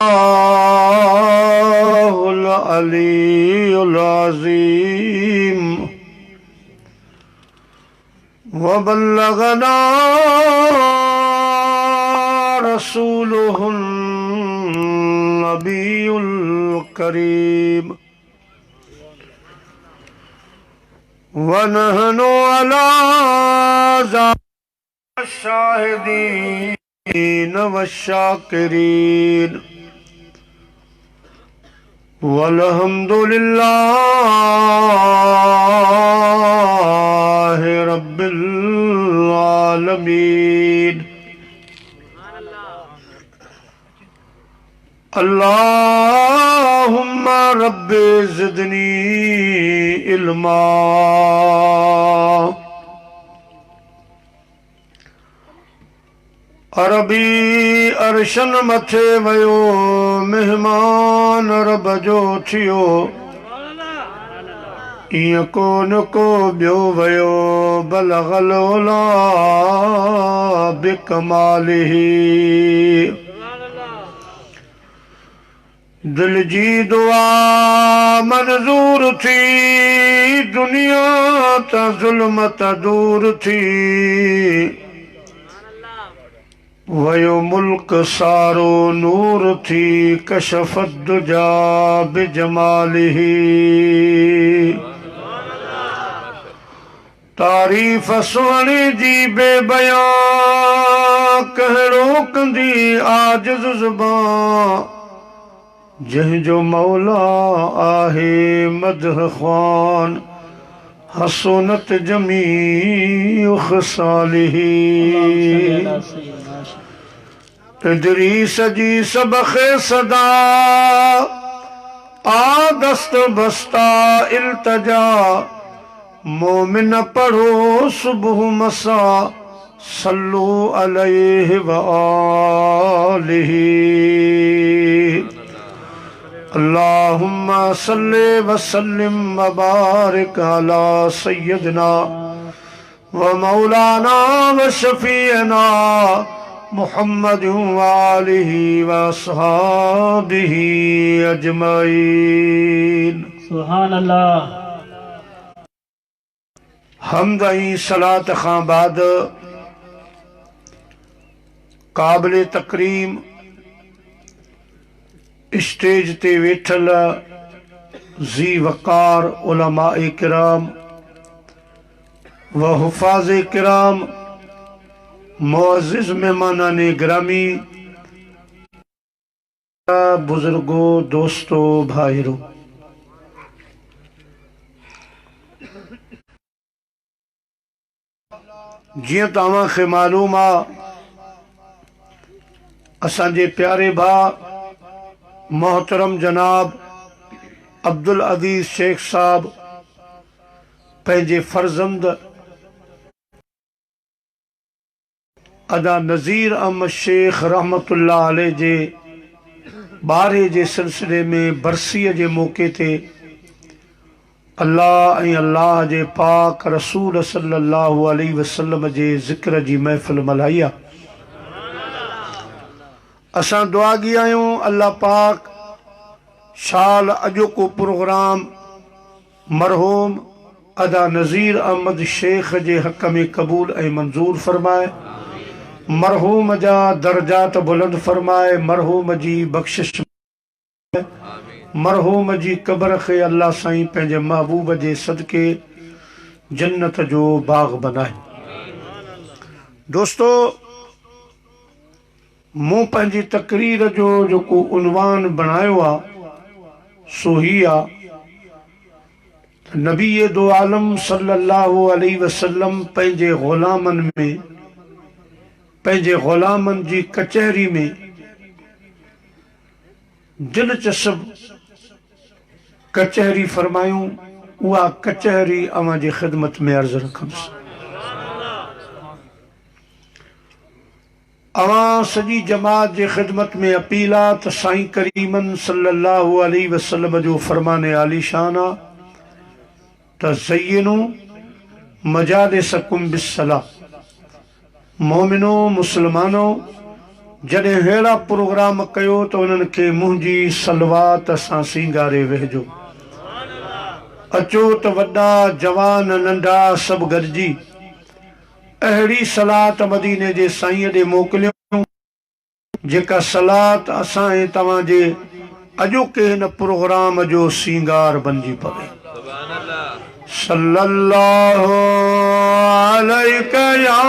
अल्लाहुल अलीयुल अज़ीम व बल्लगना रसूलुहुन नबियुल करीम व नहनु अला शाहिदीन व शाकिरीन वल्हम्दुलिल्लाहि रब्बिल आलमीन। अल्लाहुम्मा रब्बि ज़िदनी इल्मा। अरबी अरशन मथे वयो मेहमान रब जो थियो, इं को न को बियो वयो बलगल उला बिकमालिही। दिल जी दुआ मंजूर थी, दुनिया ता ज़ुल्मत दूर थी। वयो मुल्क सारो नूर थी, कशफत दुजा बिजमालिही। तारीफ़ सुहणे जी बेबयां, कहड़ो कंदी आजिज़ ज़ुबां। जंहिंजो मौला आहे मदह ख़्वान, हसनत जमीउ ख़सालिही। इदरीस जी सबख़े सदा, आ दस्त बस्ता इल्तजा। मोमिन पढ़ो सुबह मसा, सल्लु अलैहि व आलिही। अल्लाहुम्मा सल्लि व सल्लिम व बारिक अला सय्यदना व मौलाना व शफीअना मुहम्मद व आलिही व अस्हाबिही अजमईन। सुभान अल्लाह। हम्द ऐं सलात खां बाद काबिल तकरीम स्टेज ते वेठल ज़ी वक़ार उलमाए किराम व हुफ़ाज़े किराम, मुअज़्ज़िज़ मेहमानाने गिरामी, बुजुर्गो, दोस्तो, भाइरो, जियां तव्हां खे मालूम आ, असांजे प्यारे भाउ मोहतरम जनाब अब्दुल अज़ीज़ शेख साहब पंहिंजे फर्ज़ंद अदा नज़ीर अहमद शेख रहमतुल्लाह अलैह जे ॿारहे जे सिलसिले में बरसीअ जे मौक़े ते अल्लाह ऐं अल्लाह जे पाक रसूल सल्लल्लाहु अलैहि वसल्लम जे ज़िक्र जी महफ़िल मल्हाई आहे। असां दुआगी आहियूं अल्लाह पाक शाल अॼोको प्रोग्राम मरहूम अदा नज़ीर अहमद शेख जे हक़ में क़बूल ऐं मंज़ूर फरमाए, मरहूम जा दर्जात बुलंद फरमाए, मरहूम जी बख़्शिश, मरहूम जी क़ब्र खे अल्लाह साईं पंहिंजे महबूब जे सदके जन्नत जो बाग़ बनाए। दोस्तो, मूं पंहिंजी तकरीर जो जेको उनवान बनायो आहे सो ही आहे, नबी दो आलम सल्लल्लाहु अलैहि वसल्लम पंहिंजे ग़ुलामनि में, पंहिंजे ग़ुलामनि जी कचहरी में दिलचस्प कचहरी फरमायूं। उहा कचहरी अवां जी ख़िदमत में अर्ज़ रखमि। अवां सॼी जमात जे ख़िदमत में अपील आहे त साईं करीमन सल्लल्लाहु अलैहि वसल्लम जो फ़रमाने आलीशान आहे त ज़य्यिनू मजालिसकुम बिस्सलाह। मोमिनो, मुसलमानो, जॾहिं अहिड़ा प्रोग्राम कयो त उन्हनि खे मुंहिंजी सलवात सां सींगारे वेहिजो। अचो त वॾा जवान नंढा सभु गॾिजी अहिड़ी सलात मदीने जे साईं ॾे मोकिलियो जेका सलात असां ऐं तव्हांजे अॼोके हिन प्रोग्राम जो सींगार बणिजी पवे। सल्लल्लाहु अलैका या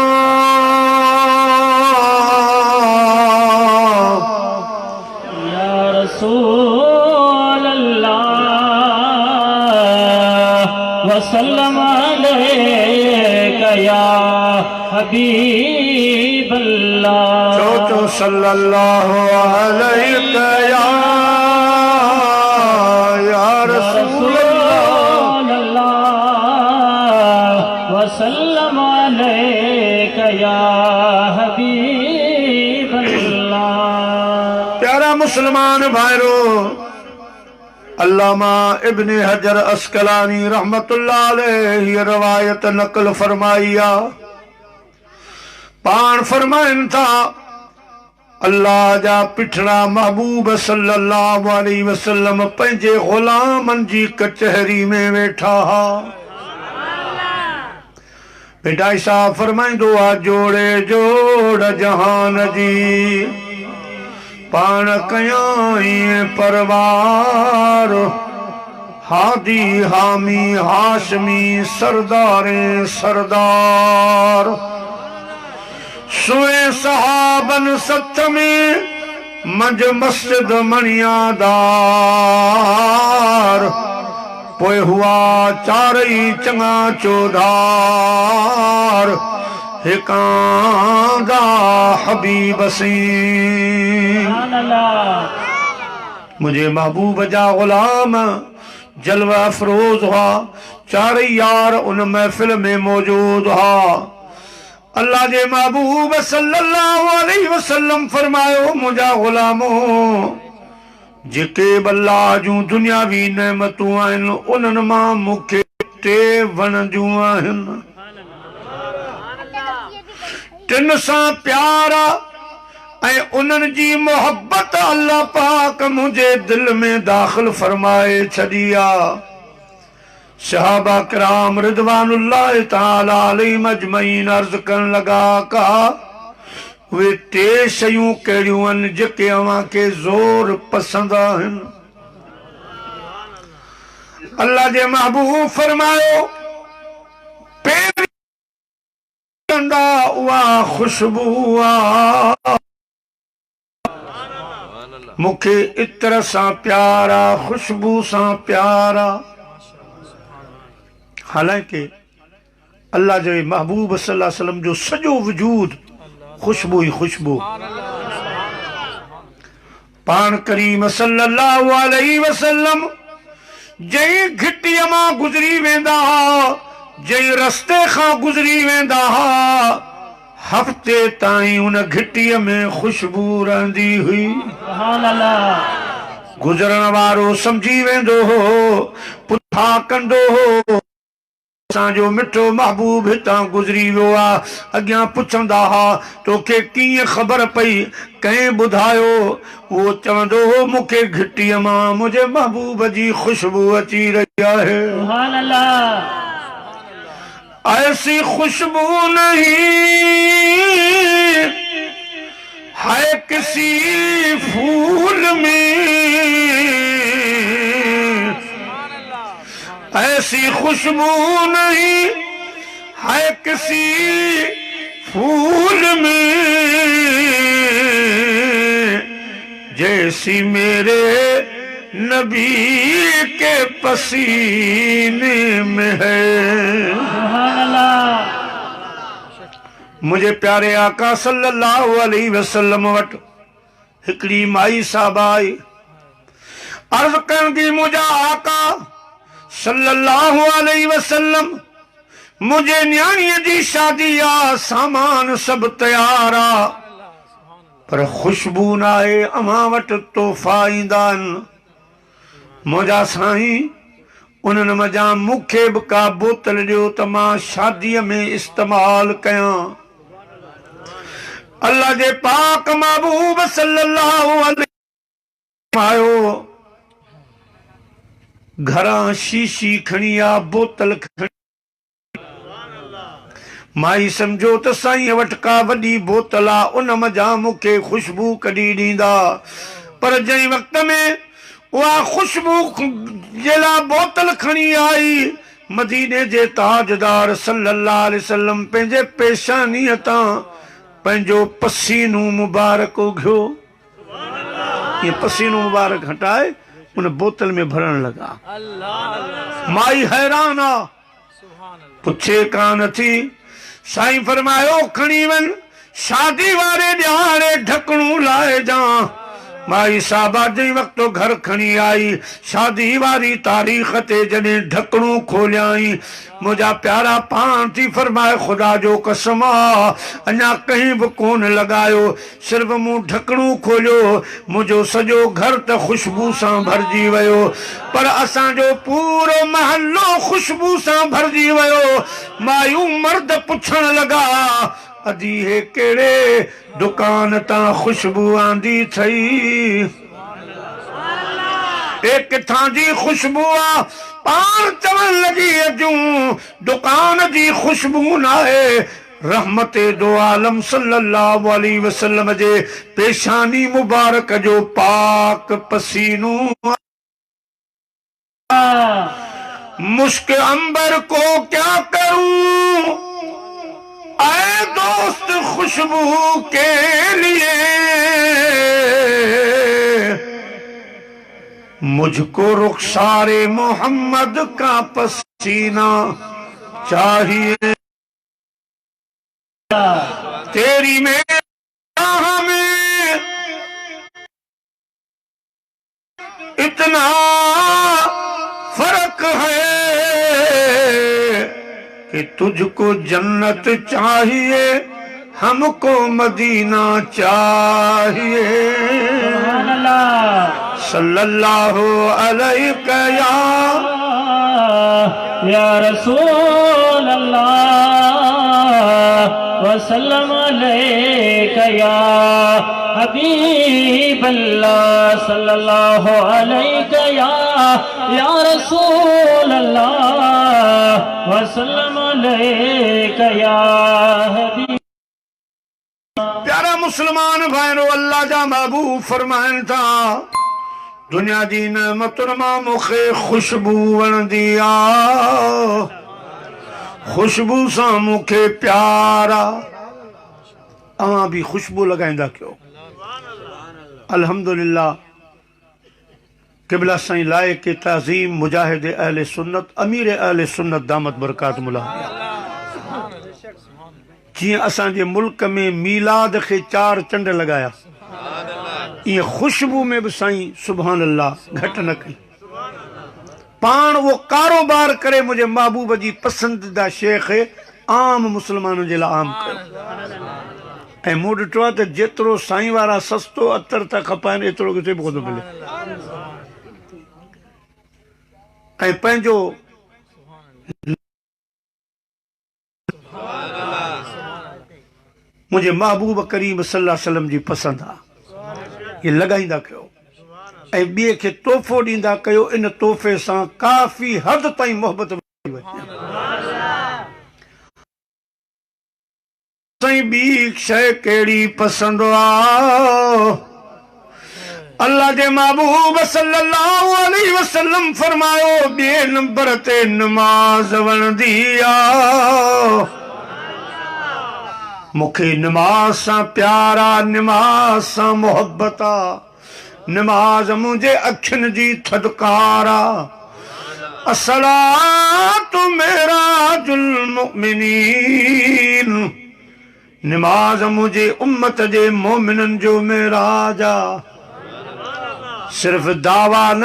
रसूल अल्लाह वसल्लम अलैका या हबीब अल्लाह। चो सल्लल्लाहु अलैका या रसूल अल्लाह वसल्लम अलैका या हबीब अल्लाह। प्यारा मुसलमान भाइरो, अल्लामा इब्न हजर अस्कलानी रहमतुल्लाह अलैहि रवायत नकल फरमाई आ। पाण फरमाइन था अल्लाह जा पिठड़ा महबूब सल्लल्लाहु अलैहि वसल्लम पंहिंजे गुलामन जी कचहरी में वेठा हा। बेटा साहब फरमाइंदो आ जोड़े जोड़ जहान जी पाण कयां परवार हादी हामी हाशमी सरदारे सरदार सुए सहाबन सच में मंज मस्जिद मणियादार पोए हुआ चारई चंगा चौधार हिकांदा हबीब सी मुझे महबूब जा गुलाम जलवा अफरोज हुआ। चारई यार उन महफिल में मौजूद हुआ। अल्लाह जे महबूब सल्लल्लाहु अलैहि वसल्लम फरमायो मुझा गुलामो जेके अल्लाह जूं दुनियावी नेमतूं आहिनि उन्हनि मां मूंखे टे वणंदियूं आहिनि। तिन सां प्यार ऐं उन्हनि जी मोहब्बत अल्लाह पाक मुंहिंजे दिल में दाख़िल फरमाए छॾी आहे। सहाबा किराम रिदवानुल्लाह ताला अलैहिम अजमईन अर्ज़ करण लगा का उहे टे शयूं कहिड़ियूं आहिनि जेके अव्हां खे ज़ोर पसंदि आहिनि। अल्लाह जे महबूब फरमायो पहिरीं उहा खुशबू आहे मूंखे इत्र सां प्यार आहे खुशबू सां प्यार आहे। हालांकि अल्लाह जे महबूब सल्लल्लाहु अलैहि वसल्लम जो सॼो वजूद खुशबू ही खुशबू। पाण करीम सल्लल्लाहु अलैहि वसल्लम जंहिं घिटीअ मां गुज़री वेंदा हुआ जंहिं रस्ते खां गुज़री वेंदा हुआ हफ़्ते ताईं उन घिटीअ में खुशबू रहंदी हुई। गुज़रण वारो सम्झी वेंदो हो पुठा कंदो हो असांजो मिठो महबूब हितां गुज़री वियो आहे। अॻियां पुछंदा हुआ तोखे कीअं ख़बर पई कंहिं ॿुधायो उहो चवंदो हो मूंखे घिटीअ मां मुंहिंजे महबूब जी खुशबू अची रही आहे। ऐसी खुशबू नहीं है किसी फूल में ऐसी खुशबू नहीं है किसी फूल में जैसी मेरे नबी के पसीने में है। मुझे प्यारे आका सल्लल्लाहु अलैहि वसल्लम वट हिकड़ी माई साहब आई अर्ज करेंगी मुझा आका सल्लल्लाहु अलैहि वसल्लम मुझे न्याणीअ जी शादी आ सामान सब तैयार आ पर खुशबू न आहे अव्हां वटि तोहफ़ा ईंदा आहिनि। मुझा साईं उन्हनि मज़ा मूंखे बि का बोतल ॾियो त मां शादीअ में इस्तेमाल कयां। अल्लाह जे पाक महबूब सल्लल्लाहु अलैहि आयो घरां शीशी खणी आ बोतल खणी माई समझो त साईं वटि का वॾी बोतल आ उन मज़ा मूंखे खुशबू कढी ॾींदा पर जंहिं वक़्त में उहा खुशबू जे लाइ बोतल खणी आई मदीने जे ताजदार सल्लल्लाहु अलैहि वसल्लम पंहिंजे पेशानीअ तां पंहिंजो पसीनो मुबारक उघियो ये पसीनो मुबारक हटाए उन बोतल में भरण लगा माई हैरान आ पुछे कान थी साईं फरमायो खणी वन शादी वारे ॾियारे ढकणू लाए जा माई साहबा जंहिं वक़्तु घर खणी आई शादी वारी तारीख़ ते जॾहिं ढकणू खोलियाई मुंहिंजा प्यारा पाण थी फरमाए ख़ुदा जो कसम आ अञा कहीं बि कोन लॻायो सिर्फ़ मूं ढकणू खोलियो मुंहिंजो सॼो घर त ख़ुशबू सां भरिजी वियो पर असांजो पूरो महल्लो ख़ुशबू सां भरिजी वियो मायूं मर्द पुछण लॻा अजी हे कहिड़े दुकान तां खुशबू आंदी थई ए किथां जी खुशबू आ पाण चवण लगी अजूं दुकान जी खुशबू नाहे रहमते दो आलम सल्लल्लाहु अलैहि वसल्लम जे पेशानी मुबारक जो पाक पसीनो मुश्क अंबर को क्या करूं आए दोस्त खुशबू के लिए मुझको रुखसारे मोहम्मद का पसीना चाहिए तेरी में इतना फर्क है कि तुझको जन्नत चाहिए हमको मदीना चाहिए सल्लल्लाहु अलैहि या रसूल अल्लाह वसल्लम अलैका या हबीब अल्लाह सल्लल्लाहु अलैका या रसूल अल्लाह वसल्लम अलैका या हबीब। प्यारा मुसलमान भाइरो अल्लाह जा महबूब फरमाइन था दुनिया जी नेमतुनि मां मूंखे खुशबू वणंदी आ खुशबू सां मूंखे प्यार आ अवां भी खुशबू लगाईंदा कयो अल्हम्दुलिल्लाह क़िबला साईं लाइक़ ताज़ीम मुजाहिद अहले सुन्नत अमीर अहले सुन्नत दामत बरकातुहुल्लाह जीअं असांजे मुल्क में मीलाद खे 4 चंड लगाया ये खुशबू में भी साईं सुभान अल्लाह घट न कई पान वो कारोबार करे मुझे महबूब जी पसंदीदा शेख आम मुसलमानों जे लाइ आम कयो ऐं मूं ॾिठो आहे त जेतिरो साईं वारा सस्तो अतर था खपाइनि एतिरो किथे बि कोन मिले ऐं पंहिंजो मुझे महबूब करीम सल्लल्लाहु अलैहि वसल्लम जी पसंद आ ये लगाईंदा कयो ऐं ॿिए खे तोहफ़ो ॾींदा कयो इन तोहफ़े सां काफ़ी हद ताईं मोहबत साईं ॿी शइ कहिड़ी पसंदि आ अल्लाह जे महबूब सल्लल्लाहु अलैहि वसल्लम फरमायो ॿिए नंबर ते नमाज़ वणंदी आ मूंखे नमाज सां प्यार आ नमाज सां मोहब्बत आ नमाज मुंहिंजे अखियुनि जी थदकार आ अस्सलातु मेराजुल मुमिनीन नमाज मुंहिंजे उम्मत जे मोमिननि जो मेराज आ सिर्फ दावा न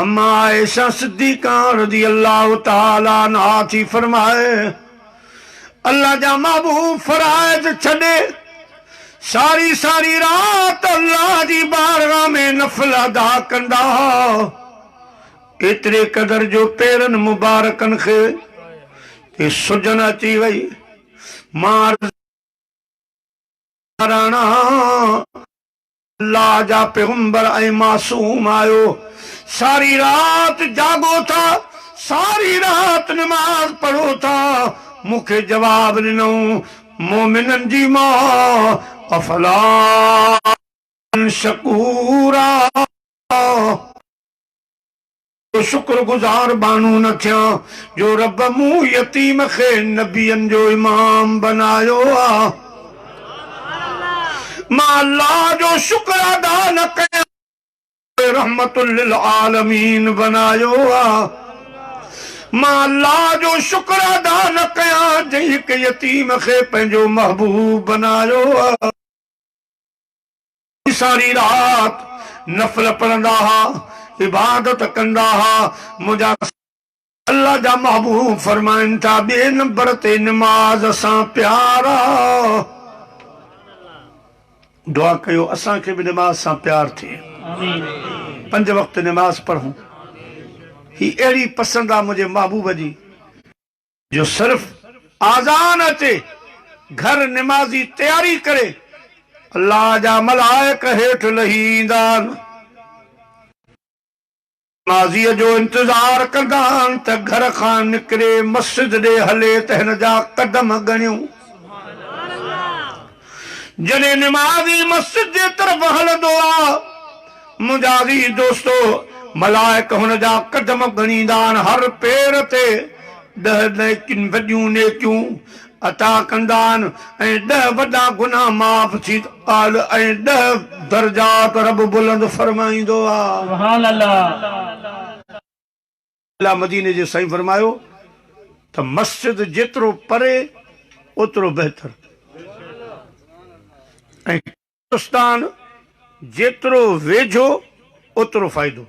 अम्मा आयशा सिद्दीक़ा रज़ी अल्लाह ताला अन्हा थी फरमाए अल्लाह जा महबूब फराइज छॾे सारी सारी रात अल्लाह जी बारगाह में नफल अदा कंदा एतिरे क़दर जो पेरनि मुबारकनि खे सुजन अची वई मां राणा अल्लाह जा पैगंबर ऐं मासूम आयो, सारी रात जागो था, सारी रात नमाज पढ़ो था, मुखे जवाब ॾिनो मोमिनन जी मां अफला शकूरा, शुक्रगुजार बानू न थिया जो रब मूं यतीम खे नबियन जो इमाम बनायो आ। मां अल्लाह जो शुक्र अदा न कया, रहमतुल लिल आलमीन बनायो आ। मां अल्लाह जो शुक्र अदा न कया जंहिं हिक यतीम खे पंहिंजो महबूब बनायो आ। सारी रात नफल पढ़ंदा हा, इबादत कंदा हा, मुंहिंजा अल्लाह जा महबूब फरमाइनि था ॿिए नंबर ते नमाज सां प्यार आ। दुआ कयो असांखे बि नमाज सां प्यार थिए, 5 वक्त नमाज पढ़ूं। ही अहिड़ी पसंद आहे मुंहिंजे महबूब जी जो सिर्फ आज़ान अचे घर नमाज़ी तैयारी करे अल्लाह जा मलाइक हेठि लही ईंदा आहिनि, नमाज़ीअ जो इंतज़ार कंदा आहिनि त घर खां निकिरे मस्जिद ॾे हले त हिन जा कदम ॻणियूं। जॾहिं नमाज़ी मस्जिद जे तरफ़ हलंदो आहे मुंहिंजा अज़ीज़ दोस्तो मलाइक हुन जा कदम ॻणींदा आहिनि, हर पेर ते 10 वॾियूं नेकियूं अता कंदा आहिनि ऐं 10 वॾा गुनाह माफ़ थी ऐं 10 दर्जात रब बुलंद फरमाईंदो आहे। सुभान अल्लाह। अल्लाह मदीने जे साईं फरमायो त मस्जिद जेतिरो परे ओतिरो बहितर ऐं कब्रिस्तान जेतिरो वेझो ओतिरो फ़ाइदो।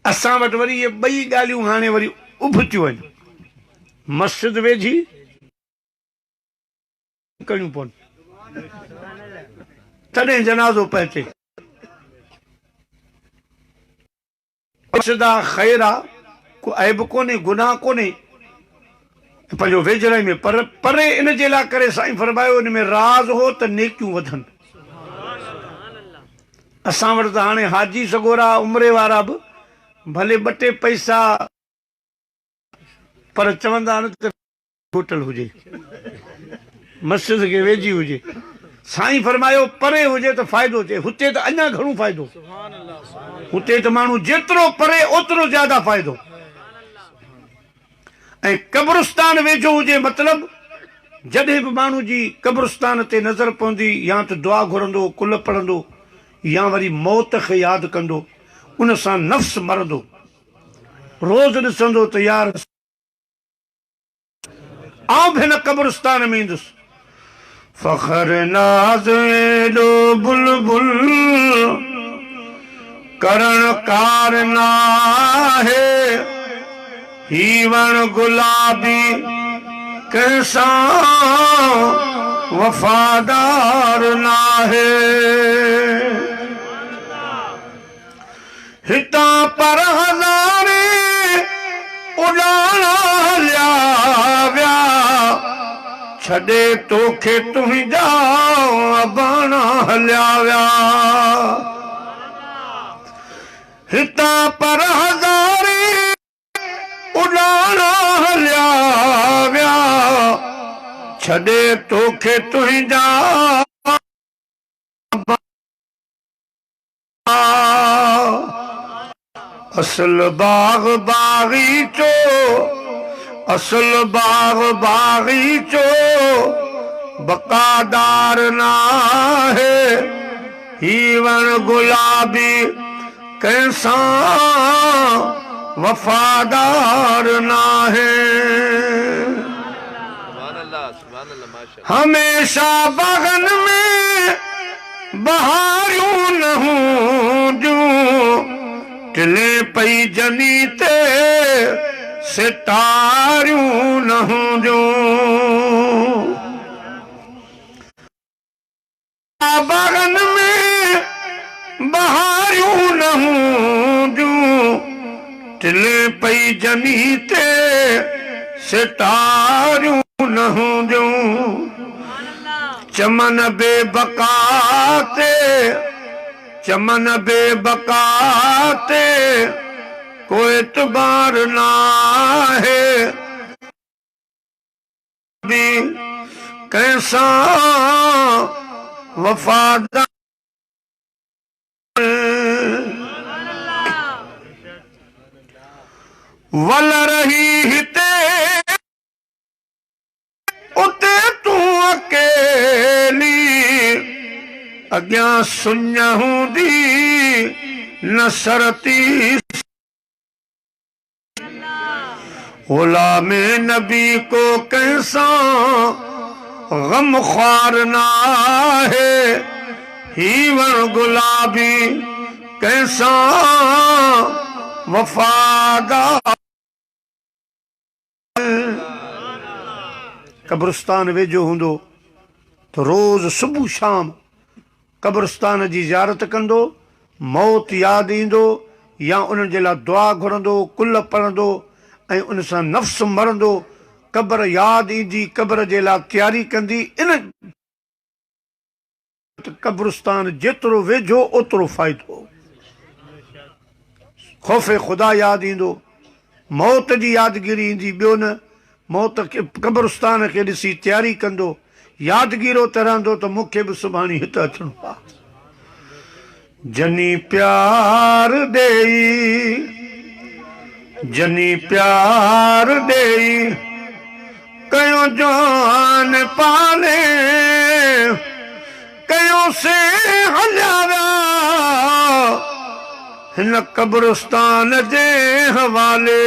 असां वटि वरी इहे ॿई ॻाल्हियूं हाणे वरी उभितियूं आहिनि, मस्जिद वेझी करियूं पवनि तॾहिं जनाज़ो पहुचे। मस्जिद आहे, ख़ैर आहे, को ऐब कोन्हे, गुनाह कोन्हे, पंहिंजो वेझड़े में पर परे इन जे लाइ करे साईं फरमायो इन में राज़ हो त नेकियूं वधनि। असां वटि त हाणे हाजी सगोरा उमिरे वारा बि भले 2 पैसा पर चवंदा आहिनि त होटल हुजे, मस्जिद खे वेझी हुजे। साईं फरमायो परे हुजे त फ़ाइदो थिए, हुते त अञा घणो फ़ाइदो, हुते त माण्हू जेतिरो परे ओतिरो ज्यादा फ़ाइदो। ऐं कब्रिस्तान वेझो हुजे मतिलब जॾहिं बि माण्हू जी कब्रिस्तान ते नज़र पवंदी या त दुआ घुरंदो, कुल पढ़ंदो या वरी मौत खे यादि कंदो, उन सां नफ़्स मरंदो, रोज़ ॾिसंदो त यार आउं बि हिन कब्रिस्तान में ईंदुसि। फ़ख्र नाज़ एॾो बुलबुल करण कार नाहे, ही वण गुलाबी कंहिंसां वफ़ादार नाहे। हितां पर हज़ारे उॾाणा हलिया विया, छॾे तोखे तुंहिंजा बाणा हलिया विया। हितां पर हज़ारे उॾाणा हलिया विया, छॾे तोखे तुंहिंजा असल बाग बागीचो, असल बाग बागीचो बकादार नाहे, ही वण गुलाबी कंहिंसां वफ़ादार नाहे। हमेशा बागन में बहारियूं न हूंदियूं, टिले पई जनी ते सितारियूं न हूंदियूं। बागन में बहारियूं न हूंदियूं, टिले पई जनी ते सितारियूं न हूंदियूं। चमन बेबकाते, चमन बेबकाते कोई एतबार ना है, भी कैसा वफादार वल रही हिते उते तू अकेली, अग्यां सुञ हूंदी नसरती, गुलाम नबी को कैसा गम ख्वार ना है, हीवर गुलाबी कैसा वफादार। कब्रिस्तान वेझो हूंदो तो रोज़ सुबुह शाम कब्रिस्तान जी ज़ियारत कंदो, मौत यादि ईंदो या उन्हनि जे लाइ दुआ घुरंदो, कुल पढ़ंदो ऐं उन सां नफ़्स मरंदो, क़ब्र यादि ईंदी, क़ब्र जे लाइ तयारी कंदी। इन कब्रिस्तान जेतिरो वेझो ओतिरो फ़ाइदो। ख़ौफ़ ख़ुदा यादि ईंदो, मौत जी यादगिरी ईंदी, ॿियो न मौत खे कब्रिस्तान खे ॾिसी तयारी कंदो, यादगिरो त रहंदो त मूंखे बि सुभाणे हिते अचिणो आहे। जनी प्यार ॾेई, जनी प्यार ॾेई कयो जान पाले, कयो से हलिया हिन कब्रिस्तान जे हवाले।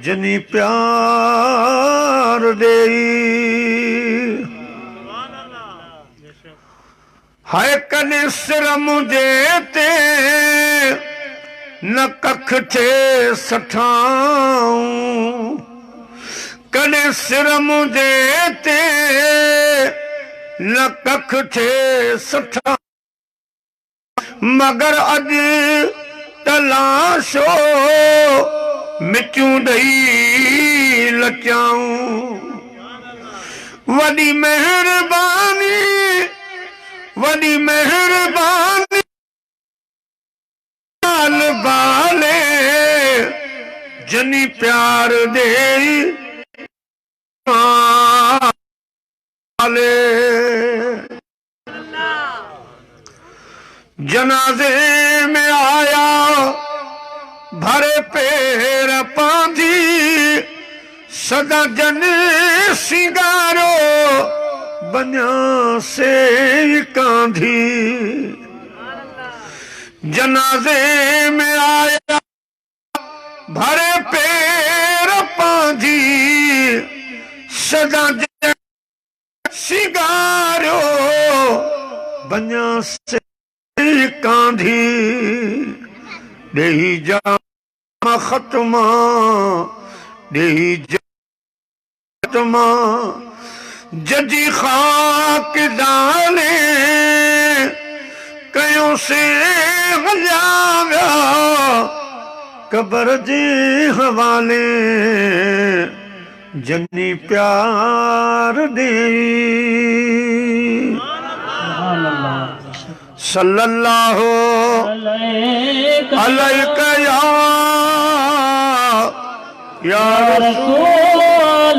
जनी प्यार ॾेई हाय कॾहिं सिर मुंहिंजे ते न कख थे सठाऊं, कॾहिं सिर मुंहिंजे ते न कख थे सठाऊं, मगर अॼु तलाशो मिटियूं ॾेई लचाऊं। वॾी महिरबानी, वॾी महिरबानी बाले, जनी प्यार ॾेई जनाज़े में आया भरे पेर पांधी, सदा जन सिंगारो बन्या से कांधी। जनाज़े में आया भरे पेर पांधी, सदा जन सिंगारो बन्या से कांधी। ॾेई जा ख़त्मा, ॾेई जा ख़त्मा, जजी ख़ाक दाने कयो से हलिया विया क़ब्र जे हवाले। जनी प्यार ॾेई सल्लल्लाहु अलैका या रसूल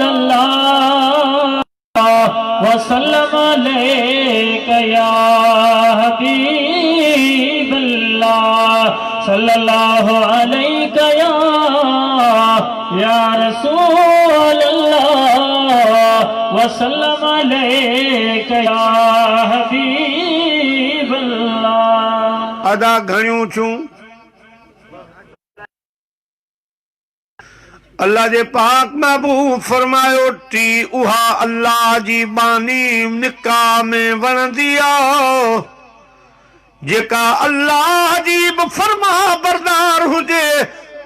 अल्लाह वसल्लम अलैका या हबीब अल्लाह सल्लल्लाहु अलैका या रसूल अल्लाह वसल्लम अलैका या हबीब अल्लाह। अदा घणियूं थियूं अल्लाह जे पाक महबूब फरमायो टी उहा अल्लाह जी बानी निकाह में वणंदी आहे जेका अल्लाह जी बि फरमा बरदार हुजे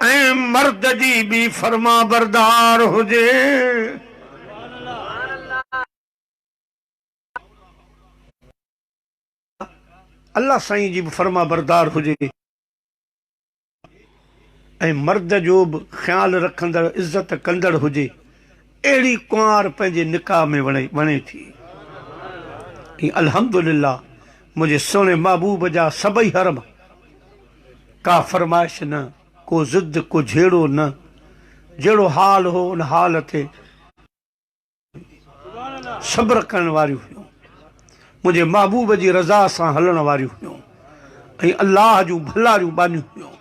ऐं मर्द जी बि फरमा बरदार हुजे। अल्लाह साईं जी बि फरमा बरदार हुजे ऐं मर्द जो बि ख़्याल रखंदड़ इज़त कंदड़ हुजे। अहिड़ी कुंवार पंहिंजे निकाह में वणे थी। अल्हम्दुलिल्लाह मुझे सोने महबूब जा सबई हरम का फरमाइश न को जिद को झेड़ो न जहिड़ो हाल हो उन हाल ते सब्र करण वारियूं हुयूं मुझे महबूब जी रज़ा सां हलण वारियूं हुयूं ऐं अल्लाह जूं भलारियूं बानियूं हुयूं।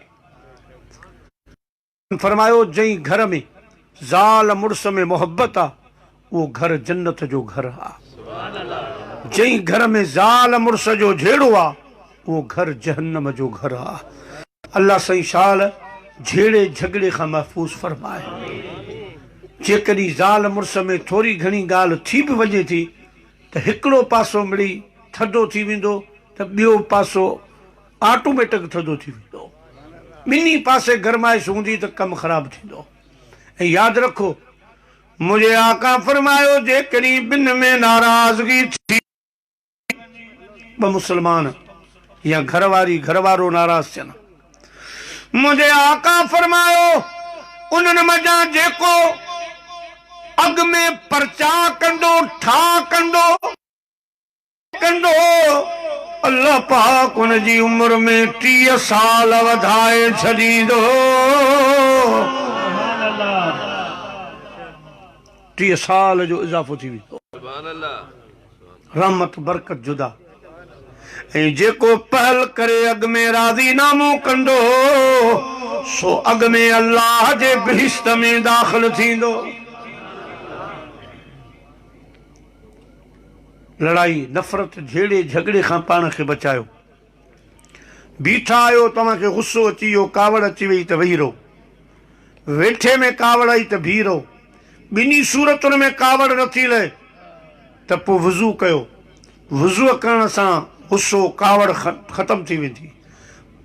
फरमायो जंहिं घर में ज़ाल मुड़स में मोहब्बत आ उहो घर जन्नत जो घर आ। जंहिं घर में ज़ाल मुड़स जो झेड़ो आ उहो घर जहन्नम जो घर आ। अल्लाह सही शाल झेड़े झगड़े खां महफूज़ फरमाए। जेकॾहिं ज़ाल मुड़स में थोरी घणी ॻाल्हि थी बि वञे थी त हिकिड़ो पासो मिड़ी थधो थी वेंदो त ॿियो पासो ऑटोमेटिक थधो थी वेंदो। ॿिन्ही पासे गरमाइश हूंदी त कमु ख़राबु थींदो। ऐं यादि रखो मुंहिंजे आका फरमायो जेकॾहिं ॿिनि में नाराज़गी थी ॿ मुस्लमान या घरवारी घरवारो नाराज़ थियनि मुंहिंजे आका फरमायो उन्हनि मज़ा जेको अॻ में परचा कंदो ठा कंदो कंदो अल्लाह पाक उन जी उम्र में 30 साल वधाए छॾींदो। 30 साल जो इज़ाफ़ो थी वेंदो। रहमत बरकत जुदा। ऐं जेको पहल करे अॻ में राज़ीनामो कंदो सो अॻ में अल्लाह जे बहिश्त में दाख़िल थींदो। लड़ाई नफ़रत झेड़े झगड़े खां पाण खे बचायो। बीठा आहियो तव्हांखे गुस्सो अची वियो कावड़ अची वई त वेही रहो। वेठे में कावड़ आई त बीह रहो। ॿिन्ही सूरतुनि में कावड़ नथी लहे त पोइ वुज़ू कयो। वुज़ू करण सां गुस्सो कावड़ ख़तम थी वेंदी।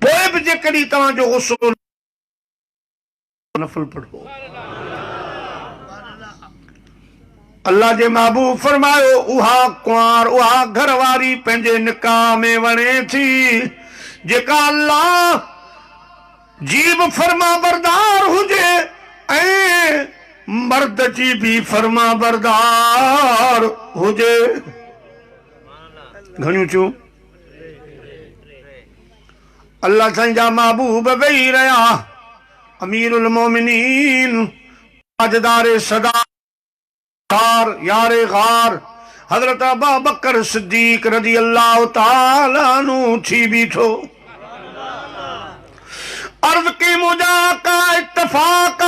पोइ बि जेकॾहिं तव्हांजो गुस्सो नफ़ल पढ़ो। अल्लाह जे महबूब फरमायो उहा कुंवार उहा घरवारी पंहिंजे निकाह में वणे थी जेका अल्लाह जी बि फरमा बरदार हुजे ऐं मर्द जी भी फरमा बरदार हुजे। घणियूं थियूं? अल्लाह साईं जा महबूब वेही रहिया। अमीरुल मोमिनीन ताजदारे सदा यारे गार हजरत अबू बकर सिद्दीक रज़ी अल्लाह ताला अन्हु थी बीठो। अर्ज़ की मुंहिंजा का इत्तफ़ाक़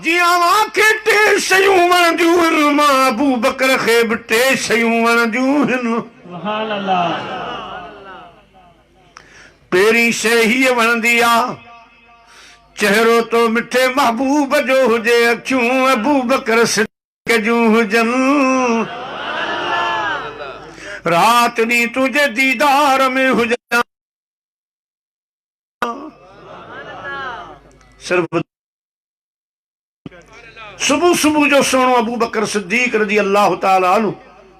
जी आवांखे 3 शयूं वणंदियूं आहिनि मां अबू बकर खे बि 3 शयूं वणंदियूं आहिनि। सुभान अल्लाह। पहिरीं शइ हीअ वणंदी आहे चेहरो तो मिठे महबूब जो हुजे अखियूं अबू बकर सिद्दीक जूं हुजनि रात ॾींहुं तुंहिंजे दीदार में हुजनि। सिर्फ सुबुह सुबुह जो सोणो अबू बकर सिद्दीक रज़ी अल्लाह ताला अन्हु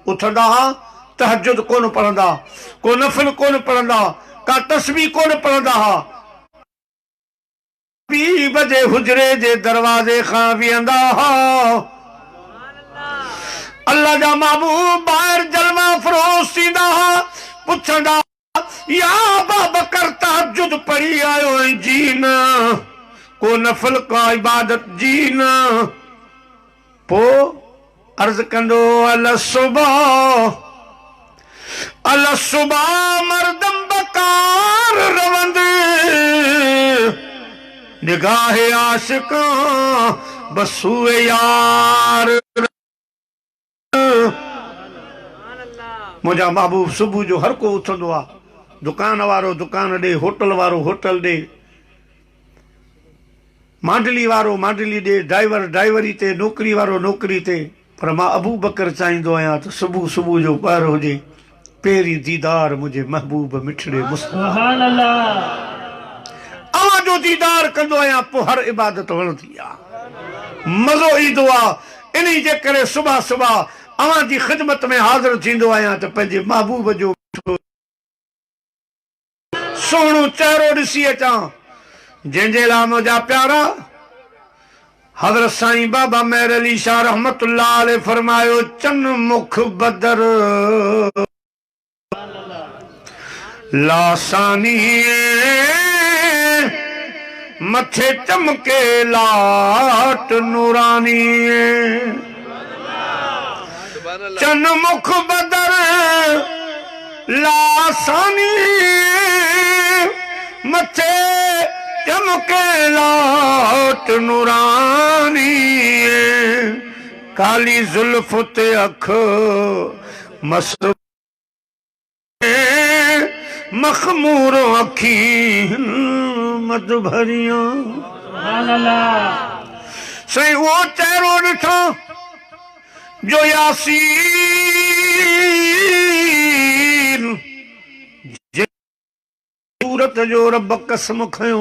उथंदा हा तहज्जुद कोन पढ़ंदा को नफ़िल कोन पढ़ंदा का तस्बीह कोन पढ़ंदा हा। 2 बजे हुजरे जे दरवाजे खां वेहंदा हा। अल्लाह जा महबूब ॿाहिरि जलवा फरोश थींदा हा पुछंदा या अबू बकर तहज्जुद पढ़ी आयो ऐं जी न को नफ़िल का इबादत जी न। पोइ अर्ज़ कंदो अल सुबह मर्दम बकार रवंदे निगाहे आशिका बसूए यार। मुंहिंजा महबूब सुबुह जो हर को उथंदो आहे दुकान वारो दुकान ॾे होटल वारो होटल ॾे मांडली वारो मांडली ॾे ड्राइवर ड्राइवरी ते नौकरी वारो नौकरी ते। पर मां अबू बकर चाहींदो आहियां त सुबुह सुबुह जो ॿाहिरि हुजे पहिरीं दीदार मुंहिंजे महबूब मिठड़े सुभान अल्लाह। अवां जो दीदार कंदो आहियां पोइ हर इबादत वणंदी आहे मज़ो ईंदो आहे। इन्ही जे करे सुबह सुबह अवां जी ख़िदमत में हाज़िर थींदो आहियां त पंहिंजे महबूब जो सोणो चेहरो ॾिसी अचां जंहिंजे लाइ मुंहिंजा प्यारा हज़रत साईं बाबा मेहर अली शाह रहमतुल्लाह अलैह फरमायो चन मुख बदर लासानी मथे चमके लाट नूरानी चन मुख बदर लासानी मथे चमके लाट नूरानी काली जुल्फ ते अख मस्त मखमूर अखी मत भरिया सुभान अल्लाह। सही वो चेहरो ॾिठो जो यासीन सूरत जो रब कसम खयो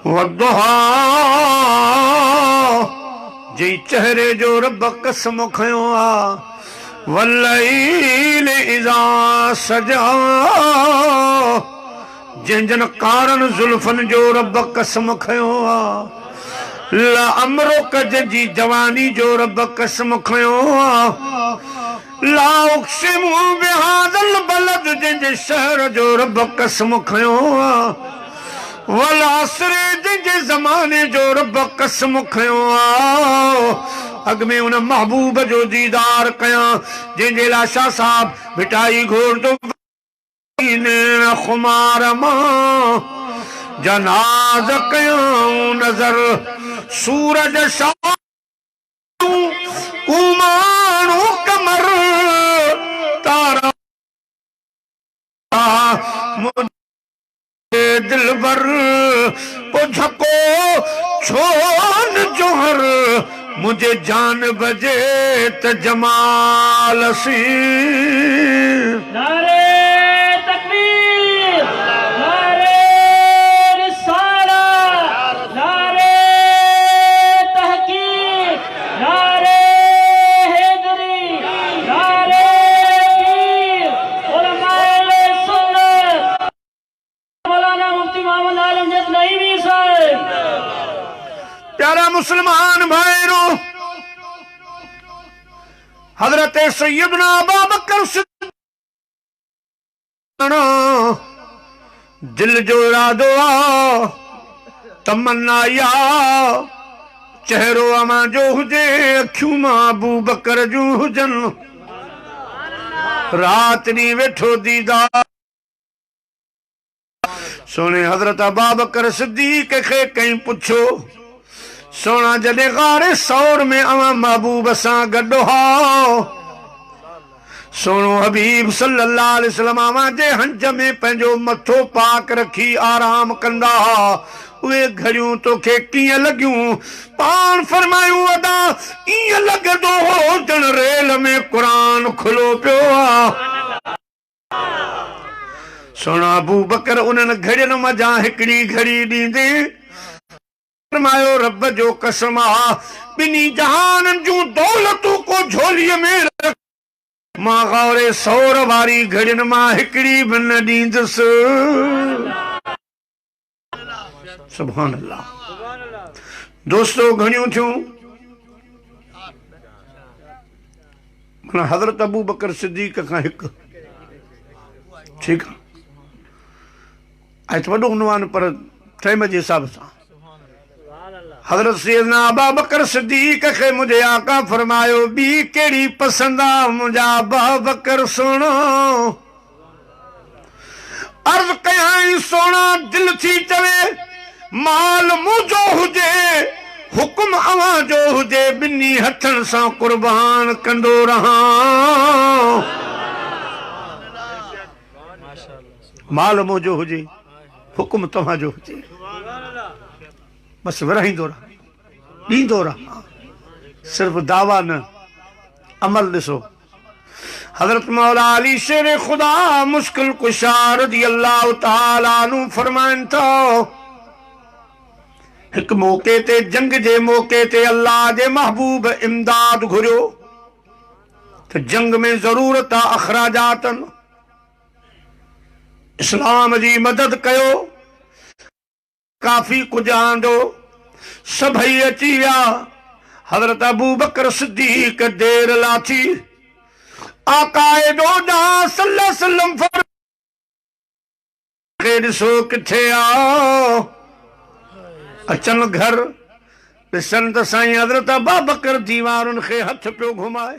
वदुहा जी चेहरे जो रब कसम खयो वल्लैल इज़ा सजा जिन कारण जुल्फन जो रब कसम खयो ला अमरुक जी जवानी जो रब कसम खयो ला उक़सिमु बिहाज़ल बलद जिन शहर जो रब कसम खयो वल असरे जिन ज़माने जो रब कसम खयो अग में उन महबूब जो दीदार कया जिन लाशा साहब मिठाई घोर तो खुमार मां जनाज कयूं नजर सूरज शाह कुमाणू कमर तारा मुझे दिलबर पुछको छोन जोहर मुझे जान बजे त जमाल सी नारे तकबीर, नारे रिसालत, नारे तहकीक, नारे हैदरी, नारे पीर, उलमाए सुन्नत, मौलाना मुफ्ती मोहम्मद आलम जद नईमी साहब। प्यारा मुसलमान भाईरो हजरत सैयदना अबू बकर सिद्दीक़ दिल जो इरादो आ तमन्ना या चेहरो अमा जो हुजे अखियूं मां अबू बकर जूं हुजन रात नी वेठो दीदार सोने हजरत अबू बकर सिद्दीक़ खे कहीं पुछो सोना जॾहिं गारे सौर में अवां महबूब सां गॾु हो सोनो हबीब सल्लल्लाहु अलैहि वसल्लम अवां जे हंज में पंहिंजो मथो पाक रखी आराम कंदा उहे घड़ियूं तोखे कीअं लॻियूं पाण फरमायूं अदा ईअं लॻंदो हो ॼण रेल में क़ुरान खुलो पियो आहे सोना अबू बकर उन्हनि घड़ियुनि मज़ा हिकिड़ी घड़ी ॾींदे फरमायो रब जो कसम आ बिनी जहान जूं दौलतूं को झोलीअ में रख मां गौरे सौर वारी घड़ियुनि मां हिकिड़ी बि न ॾींदुसि सुभान अल्लाह। दोस्तो घणियूं थियूं माना हज़रत अबू बकर सिद्दीक़ खां हिकु ठीकु आहे वॾो उनवान पर टाइम जे हिसाब सां हजरत सैयदना अबू बकर सिद्दीक़ खे मुझे आका फरमायो बी केड़ी पसंद आ मुझा अबू बकर सुनो अर्ज कयाई सोना दिल थी चवे माल मुझो हुजे हुक्म अवां जो हुजे बिन्नी हथन सां कुर्बान कंदो रहा माल मुझो हुजे हुक्म तव्हां जो हुजे बस विरहाईंदो रहा ॾींदो रहा सिर्फ दावा न अमल ॾिसो हजरत मौला अली शेर खुदा मुश्किल कुशा रज़ियल्लाहु ताला अन्हु फरमाइनि था हिक मौके ते जंग जे मौके ते अल्लाह जे महबूब इमदाद घुरियो त जंग में ज़रूरत आहे अखराजातनि इस्लाम जी मदद कयो काफ़ी कुझु आंदो सभई अची विया हज़रत अबू बकर सिद्दीक़ देर लाथी आका एॾो ॾांहुं सल्लल्लाहु अलैहि वसल्लम खे ॾिसो किथे आओ अचन घर ॾिसन त साईं हज़रत अबू बकर दीवारुनि खे हथ पियो घुमाए।